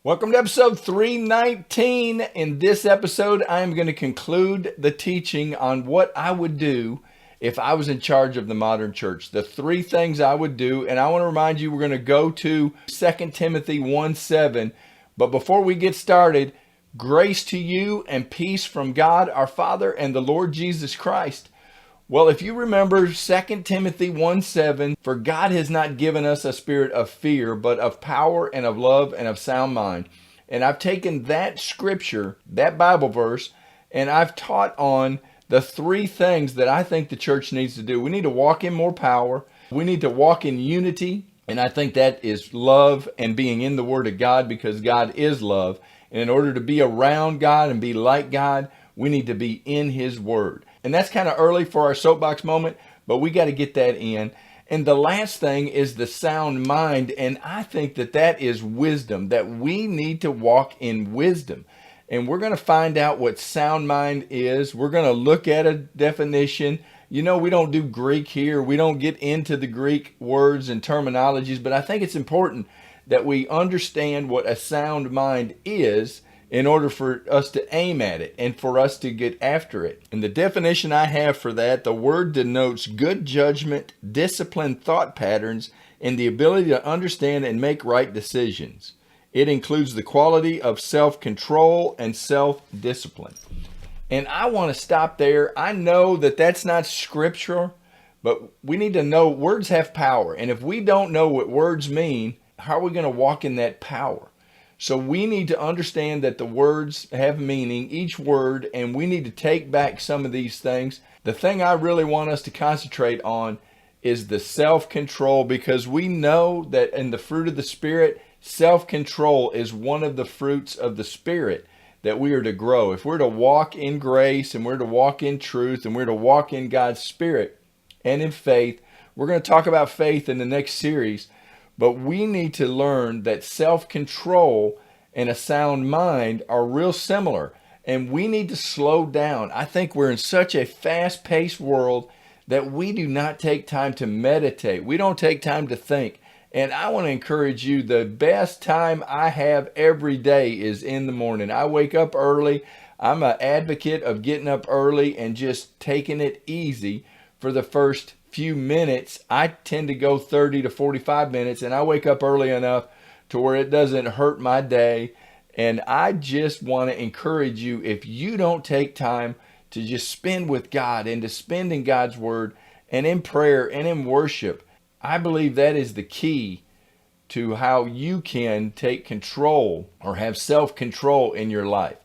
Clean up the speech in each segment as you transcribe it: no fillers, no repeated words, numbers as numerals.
Welcome to episode 319. In this episode, I am going to conclude the teaching on what I would do if I was in charge of the modern church. The three things I would do. And I want to remind you, we're going to go to 2 Timothy 1:7. But before we get started, grace to you and peace from God our Father and the Lord Jesus Christ. Well, if you remember 2 Timothy 1:7, for God has not given us a spirit of fear, but of power and of love and of sound mind. And I've taken that scripture, that Bible verse, and I've taught on the three things that I think the church needs to do. We need to walk in more power. We need to walk in unity. And I think that is love and being in the Word of God, because God is love. And in order to be around God and be like God, we need to be in His Word. And that's kind of early for our soapbox moment, but we got to get that in. And the last thing is the sound mind. And I think that that is wisdom, that we need to walk in wisdom. And we're going to find out what sound mind is. We're going to look at a definition. You know, we don't do Greek here. We don't get into the Greek words and terminologies, but I think it's important that we understand what a sound mind is in order for us to aim at it and for us to get after it. And the definition I have for that, the word denotes good judgment, disciplined thought patterns, and the ability to understand and make right decisions. It includes the quality of self-control and self-discipline. And I want to stop there. I know that that's not scriptural, but we need to know words have power. And if we don't know what words mean, how are we going to walk in that power? So we need to understand that the words have meaning, each word, and we need to take back some of these things. The thing I really want us to concentrate on is the self-control, because we know that in the fruit of the Spirit, self-control is one of the fruits of the Spirit that we are to grow. If we're to walk in grace and we're to walk in truth and we're to walk in God's Spirit and in faith, we're going to talk about faith in the next series. But we need to learn that self-control and a sound mind are real similar. And we need to slow down. I think we're in such a fast-paced world that we do not take time to meditate. We don't take time to think. And I want to encourage you, the best time I have every day is in the morning. I wake up early. I'm an advocate of getting up early and just taking it easy for the first few minutes. I tend to go 30 to 45 minutes, and I wake up early enough to where it doesn't hurt my day. And I just want to encourage you, if you don't take time to just spend with God and to spend in God's Word and in prayer and in worship, I believe that is the key to how you can take control or have self-control in your life.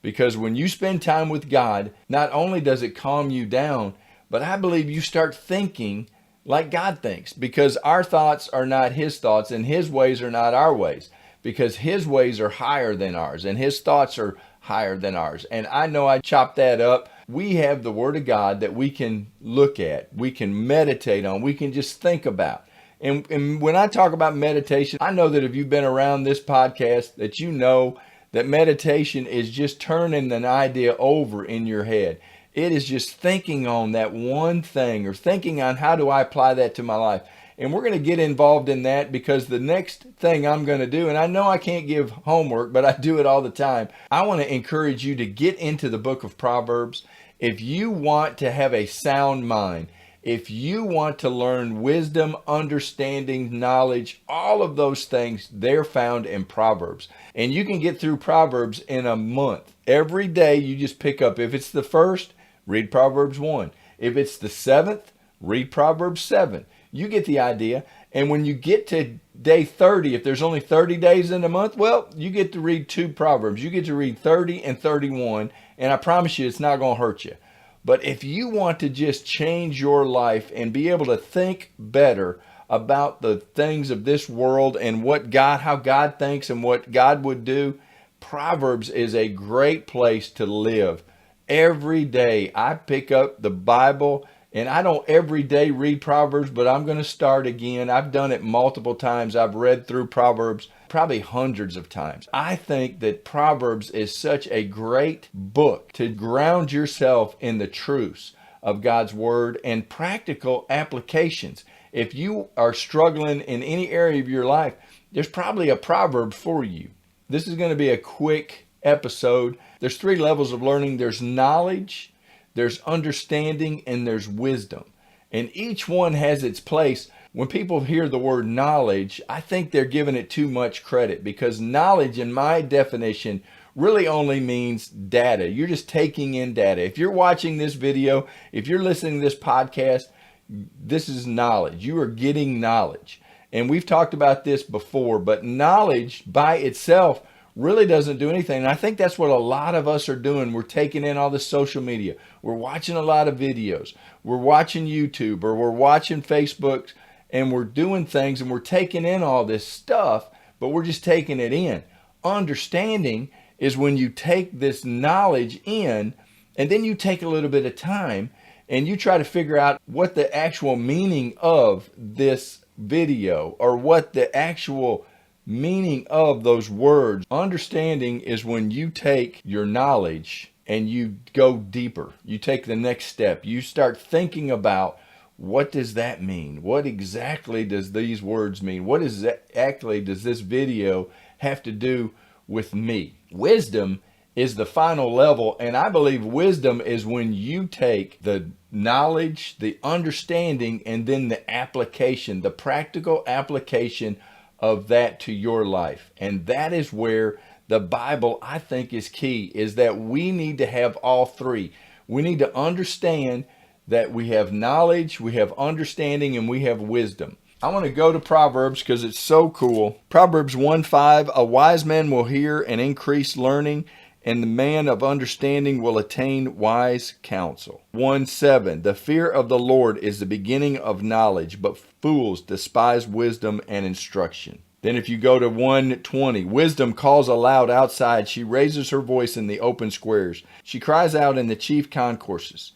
Because when you spend time with God, not only does it calm you down, but I believe you start thinking like God thinks, because our thoughts are not His thoughts and His ways are not our ways, because His ways are higher than ours and His thoughts are higher than ours. And I know I chopped that up. We have the Word of God that we can look at, we can meditate on, we can just think about. And when I talk about meditation, I know that if you've been around this podcast, that you know that meditation is just turning an idea over in your head. It is just thinking on that one thing, or thinking on how do I apply that to my life. And we're going to get involved in that, because the next thing I'm going to do, and I know I can't give homework, but I do it all the time. I want to encourage you to get into the book of Proverbs. If you want to have a sound mind, if you want to learn wisdom, understanding, knowledge, all of those things, they're found in Proverbs. And you can get through Proverbs in a month. Every day you just pick up. If it's the first, read Proverbs 1. If it's the 7th, read Proverbs 7. You get the idea. And when you get to day 30, if there's only 30 days in a month, well, you get to read 2 Proverbs. You get to read 30 and 31, and I promise you it's not going to hurt you. But if you want to just change your life and be able to think better about the things of this world and how God thinks and what God would do, Proverbs is a great place to live. Every day I pick up the Bible, and I don't every day read Proverbs, but I'm going to start again. I've done it multiple times. I've read through Proverbs probably hundreds of times. I think that Proverbs is such a great book to ground yourself in the truths of God's Word and practical applications. If you are struggling in any area of your life, there's probably a proverb for you. This is going to be a quick episode. There's 3 levels of learning. There's knowledge, there's understanding, and there's wisdom. And each one has its place. When people hear the word knowledge, I think they're giving it too much credit, because knowledge, in my definition, really only means data. You're just taking in data. If you're watching this video, if you're listening to this podcast, this is knowledge. You are getting knowledge. And we've talked about this before, but knowledge by itself really doesn't do anything. And I think that's what a lot of us are doing. We're taking in all the social media. We're watching a lot of videos. We're watching YouTube, or we're watching Facebook, and we're doing things and we're taking in all this stuff, but we're just taking it in. Understanding is when you take this knowledge in, and then you take a little bit of time and you try to figure out what the actual meaning of this video, or what the actual meaning of those words. Understanding is when you take your knowledge and you go deeper. You take the next step. You start thinking about, what does that mean? What exactly does these words mean? What exactly does this video have to do with me? Wisdom is the final level, and I believe wisdom is when you take the knowledge, the understanding, and then the application, the practical application of that to your life. And that is where the Bible, I think, is key, is that we need to have all 3. We need to understand that we have knowledge, we have understanding, and we have wisdom. I want to go to Proverbs because it's so cool. Proverbs 1:5, a wise man will hear and increase learning, and the man of understanding will attain wise counsel. 1:7, the fear of the Lord is the beginning of knowledge, but fools despise wisdom and instruction. Then if you go to 1:20, wisdom calls aloud outside. She raises her voice in the open squares. She cries out in the chief concourses.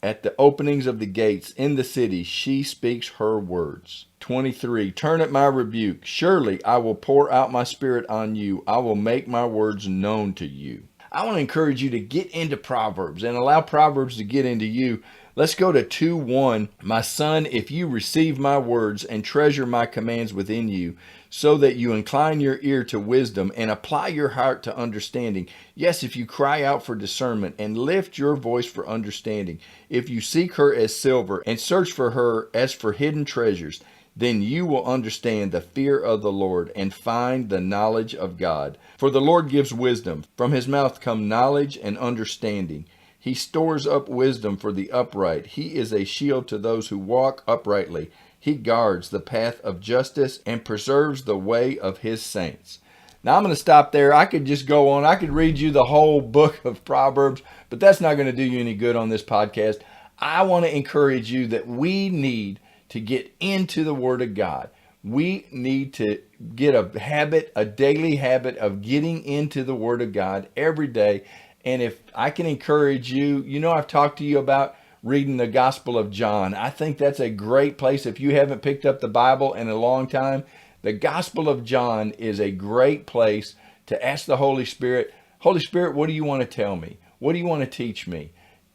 At the openings of the gates in the city, she speaks her words. 23, turn at my rebuke. Surely I will pour out my spirit on you. I will make my words known to you. I want to encourage you to get into Proverbs and allow Proverbs to get into you. Let's go to 2:1. My son, if you receive my words and treasure my commands within you, so that you incline your ear to wisdom and apply your heart to understanding. Yes, if you cry out for discernment and lift your voice for understanding, if you seek her as silver and search for her as for hidden treasures, then you will understand the fear of the Lord and find the knowledge of God. For the Lord gives wisdom. From his mouth come knowledge and understanding. He stores up wisdom for the upright. He is a shield to those who walk uprightly. He guards the path of justice and preserves the way of his saints. Now I'm going to stop there. I could just go on. I could read you the whole book of Proverbs, but that's not going to do you any good on this podcast. I want to encourage you that we need to get into the Word of God. We need to get a habit, a daily habit of getting into the Word of God every day. And if I can encourage you, I've talked to you about reading the Gospel of John. I think that's a great place. If you haven't picked up the Bible in a long time, the Gospel of John is a great place to ask the Holy Spirit, Holy Spirit, what do you want to tell me? What do you want to teach me?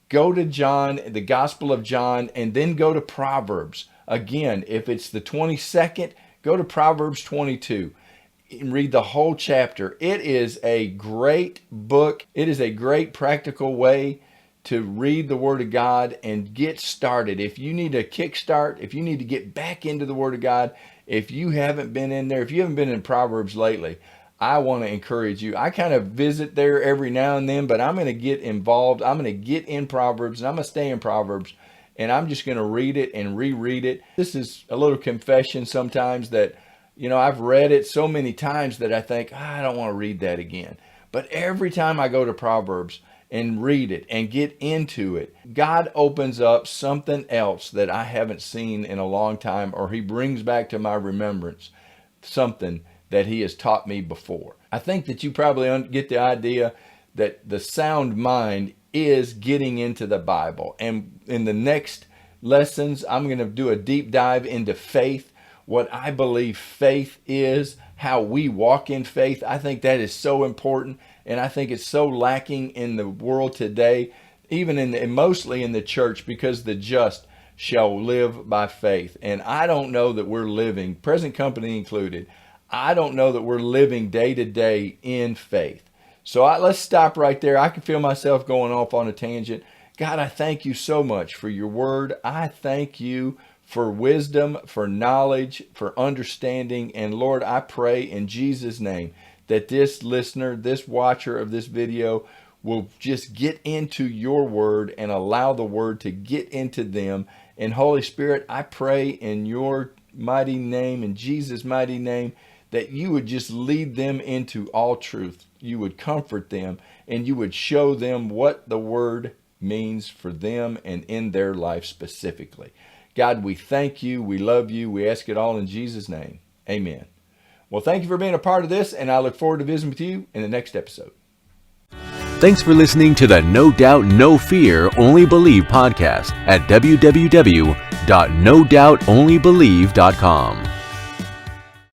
Go to John, the Gospel of John, and then go to Proverbs. Again, if it's the 22nd, go to Proverbs 22 and read the whole chapter. It is a great book. It is a great practical way to read the Word of God and get started. If you need a kickstart, if you need to get back into the Word of God, if you haven't been in there, if you haven't been in Proverbs lately, I want to encourage you. I kind of visit there every now and then, but I'm going to get involved. I'm going to get in Proverbs, and I'm going to stay in Proverbs, and I'm just going to read it and reread it. This is a little confession sometimes that, I've read it so many times that I think, I don't want to read that again. But every time I go to Proverbs and read it and get into it, God opens up something else that I haven't seen in a long time, or he brings back to my remembrance something that he has taught me before. I think that you probably get the idea that the sound mind is getting into the Bible. And in the next lessons, I'm going to do a deep dive into faith, what I believe faith is, how we walk in faith. I think that is so important, and I think it's so lacking in the world today, even and mostly in the church, because the just shall live by faith. And I don't know that we're living, present company included, I don't know that we're living day to day in faith. So let's stop right there. I can feel myself going off on a tangent. God, I thank you so much for your word. I thank you for wisdom, for knowledge, for understanding. And Lord, I pray in Jesus' name that this listener, this watcher of this video will just get into your word and allow the word to get into them. And Holy Spirit, I pray in your mighty name, in Jesus' mighty name, that you would just lead them into all truth. You would comfort them and you would show them what the word means for them and in their life specifically. God, we thank you. We love you. We ask it all in Jesus' name. Amen. Well, thank you for being a part of this, and I look forward to visiting with you in the next episode. Thanks for listening to the No Doubt, No Fear, Only Believe podcast at www.nodoubtonlybelieve.com.